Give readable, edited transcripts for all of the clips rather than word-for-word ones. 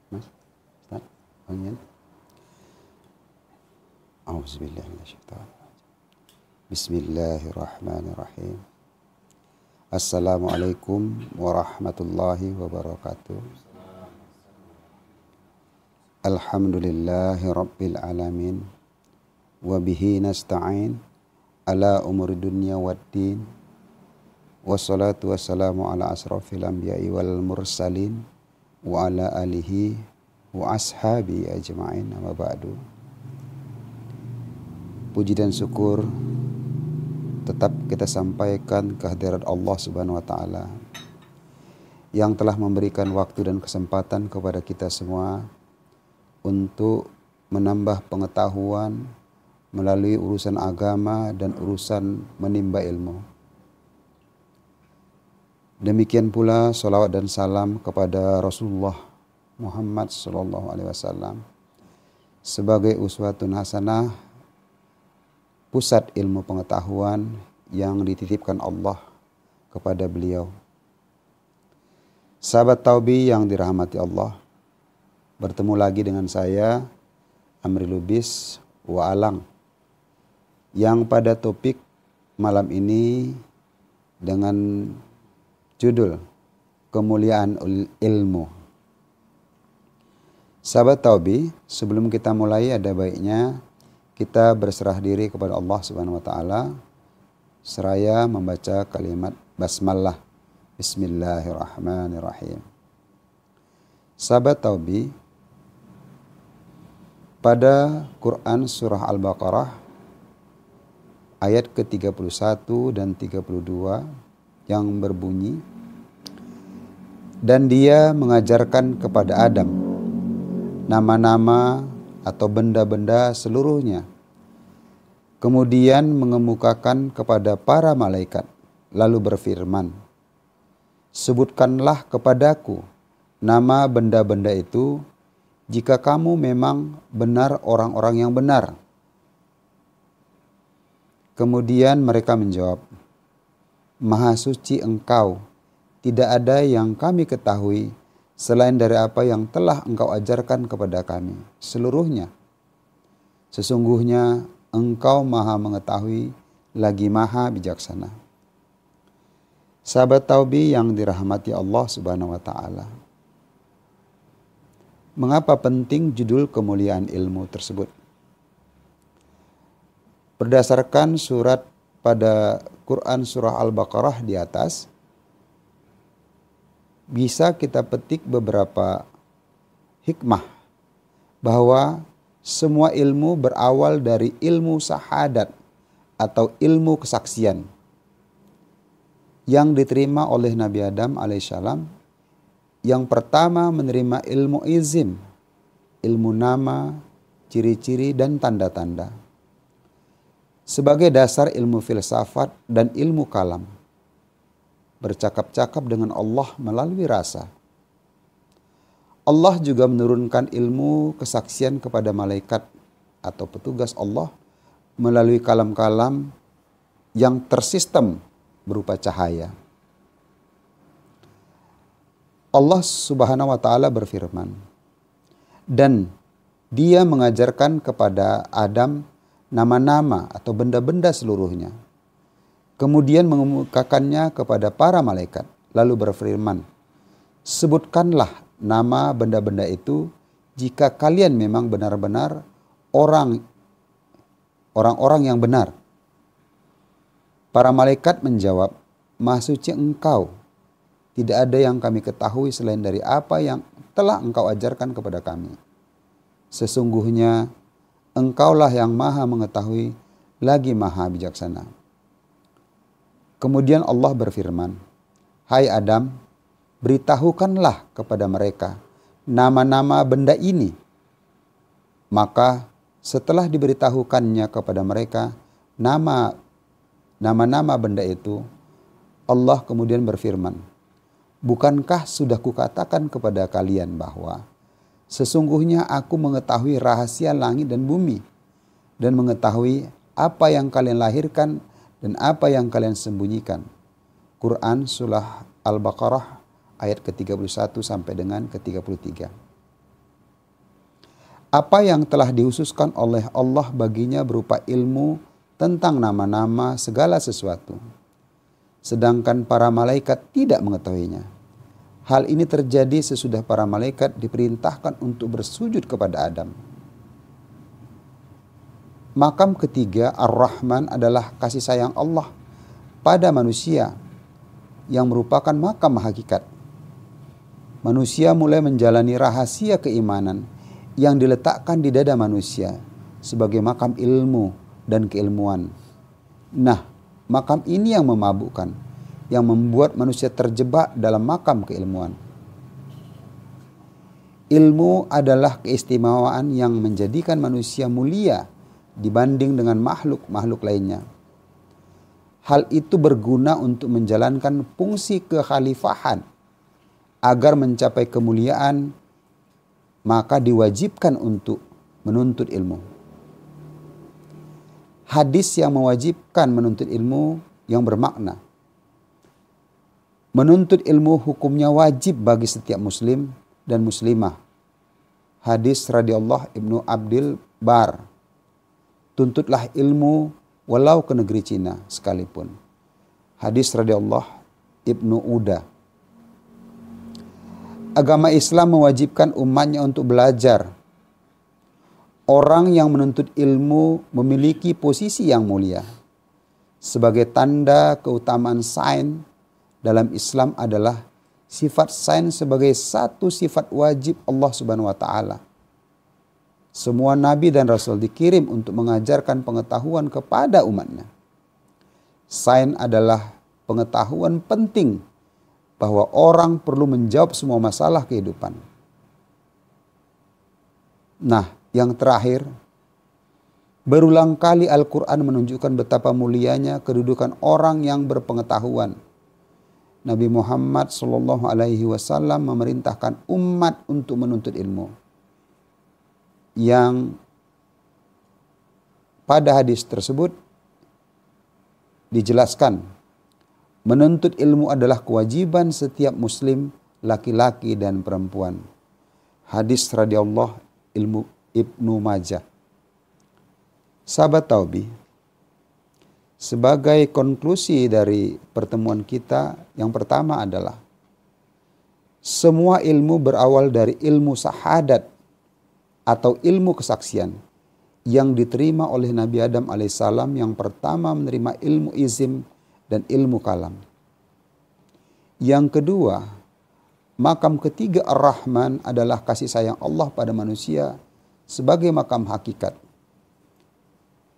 Mas, Ustaz, angin. Auzubillahi minasyaitonir rajim. Bismillahirrahmanirrahim. Assalamualaikum warahmatullahi wabarakatuh. Alhamdulillahi rabbil alamin. Wa bihi nasta'in ala umuri dunya waddin. Wassalatu wassalamu ala asrafil anbiya'i wal mursalin wa ala alihi wa ashabi ajma'in, amma ba'du. Puji dan syukur tetap kita sampaikan kehadirat Allah Subhanahu wa taala yang telah memberikan waktu dan kesempatan kepada kita semua untuk menambah pengetahuan melalui urusan agama dan urusan menimba ilmu. Demikian pula salawat dan salam kepada Rasulullah Muhammad SAW sebagai uswatun hasanah, pusat ilmu pengetahuan yang dititipkan Allah kepada beliau. Sahabat Taubi yang dirahmati Allah, bertemu lagi dengan saya Amri Lubis wa Alang, yang pada topik malam ini dengan judul kemuliaan ilmu. Sahabat Taubi, sebelum kita mulai ada baiknya kita berserah diri kepada Allah Subhanahu wa taala seraya membaca kalimat basmalah. Bismillahirrahmanirrahim. Sahabat Taubi, pada Quran surah Al-Baqarah ayat ke-31 dan 32 yang berbunyi, dan dia mengajarkan kepada Adam nama-nama atau benda-benda seluruhnya. Kemudian mengemukakan kepada para malaikat, lalu berfirman, sebutkanlah kepadaku nama benda-benda itu jika kamu memang benar orang-orang yang benar. Kemudian mereka menjawab, Maha suci Engkau, tidak ada yang kami ketahui selain dari apa yang telah Engkau ajarkan kepada kami seluruhnya. Sesungguhnya Engkau Maha mengetahui lagi Maha bijaksana. Sahabat Taubi yang dirahmati Allah Subhanahu wa taala, mengapa penting judul kemuliaan ilmu tersebut? Berdasarkan surat pada Quran surah Al-Baqarah di atas, bisa kita petik beberapa hikmah bahwa semua ilmu berawal dari ilmu syahadat atau ilmu kesaksian yang diterima oleh Nabi Adam alaihissalam. Yang pertama menerima ilmu izim, ilmu nama, ciri-ciri dan tanda-tanda sebagai dasar ilmu filsafat dan ilmu kalam, bercakap-cakap dengan Allah melalui rasa. Allah juga menurunkan ilmu kesaksian kepada malaikat atau petugas Allah melalui kalam-kalam yang tersistem berupa cahaya. Allah Subhanahu wa taala berfirman, dan dia mengajarkan kepada Adam nama-nama atau benda-benda seluruhnya. Kemudian mengemukakannya kepada para malaikat, lalu berfirman, sebutkanlah nama benda-benda itu jika kalian memang benar-benar orang-orang yang benar. Para malaikat menjawab, Maha suci Engkau, tidak ada yang kami ketahui selain dari apa yang telah Engkau ajarkan kepada kami. Sesungguhnya Engkaulah yang Maha mengetahui lagi Maha bijaksana. Kemudian Allah berfirman, Hai Adam, beritahukanlah kepada mereka nama-nama benda ini. Maka setelah diberitahukannya kepada mereka nama-nama benda itu, Allah kemudian berfirman, bukankah sudah kukatakan kepada kalian bahwa sesungguhnya aku mengetahui rahasia langit dan bumi dan mengetahui apa yang kalian lahirkan dan apa yang kalian sembunyikan. Quran surah Al-Baqarah ayat ke-31 sampai dengan ke-33. apa yang telah dihususkan oleh Allah baginya berupa ilmu tentang nama-nama segala sesuatu. Sedangkan para malaikat tidak mengetahuinya. Hal ini terjadi sesudah para malaikat diperintahkan untuk bersujud kepada Adam. Makam ketiga, Ar-Rahman, adalah kasih sayang Allah pada manusia yang merupakan makam hakikat. Manusia mulai menjalani rahasia keimanan yang diletakkan di dada manusia sebagai makam ilmu dan keilmuan. Nah, makam ini yang memabukkan, yang membuat manusia terjebak dalam makam keilmuan. Ilmu adalah keistimewaan yang menjadikan manusia mulia dibanding dengan makhluk-makhluk lainnya. Hal itu berguna untuk menjalankan fungsi kekhalifahan. Agar mencapai kemuliaan, maka diwajibkan untuk menuntut ilmu. Hadis yang mewajibkan menuntut ilmu yang bermakna. Menuntut ilmu hukumnya wajib bagi setiap muslim dan muslimah. Hadis radhiyallahu Ibnu Abdil Bar. Tuntutlah ilmu walau ke negeri Cina sekalipun. Hadis radhiyallahu Ibnu Uda. Agama Islam mewajibkan umatnya untuk belajar. Orang yang menuntut ilmu memiliki posisi yang mulia. Sebagai tanda keutamaan sains dalam Islam adalah sifat sains sebagai satu sifat wajib Allah Subhanahu wa taala. Semua nabi dan rasul dikirim untuk mengajarkan pengetahuan kepada umatnya. Sains adalah pengetahuan penting bahwa orang perlu menjawab semua masalah kehidupan. Nah, yang terakhir, berulang kali Al-Quran menunjukkan betapa mulianya kedudukan orang yang berpengetahuan. Nabi Muhammad SAW memerintahkan umat untuk menuntut ilmu. Yang pada hadis tersebut dijelaskan, menuntut ilmu adalah kewajiban setiap muslim, laki-laki dan perempuan. Hadis radhiyallahu Ibnu Majah. Sahabat Taubi, sebagai konklusi dari pertemuan kita, yang pertama adalah semua ilmu berawal dari ilmu syahadat atau ilmu kesaksian yang diterima oleh Nabi Adam alaihissalam yang pertama menerima ilmu izim dan ilmu kalam. Yang kedua, makam ketiga Ar-Rahman adalah kasih sayang Allah pada manusia sebagai makam hakikat.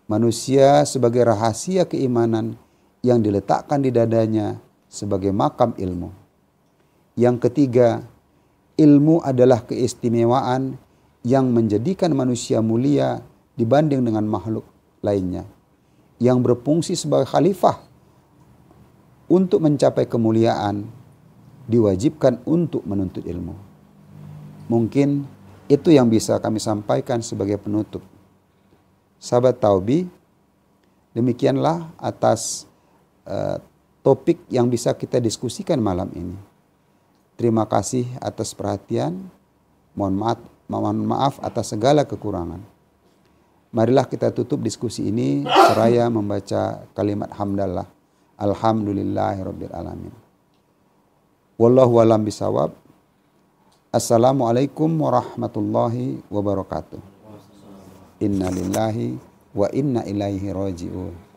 Manusia sebagai rahasia keimanan yang diletakkan di dadanya sebagai makam ilmu. Yang ketiga, ilmu adalah keistimewaan yang menjadikan manusia mulia dibanding dengan makhluk lainnya, yang berfungsi sebagai khalifah. Untuk mencapai kemuliaan, diwajibkan untuk menuntut ilmu. Mungkin itu yang bisa kami sampaikan sebagai penutup. Sahabat Taubi, demikianlah atas topik yang bisa kita diskusikan malam ini. Terima kasih atas perhatian. Mohon maaf atas segala kekurangan. Marilah kita tutup diskusi ini seraya membaca kalimat hamdalah. Alhamdulillahirabbil alamin. Wallahu a'lam bishawab. Assalamualaikum warahmatullahi wabarakatuh. Inna lillahi wa inna ilaihi raji'un.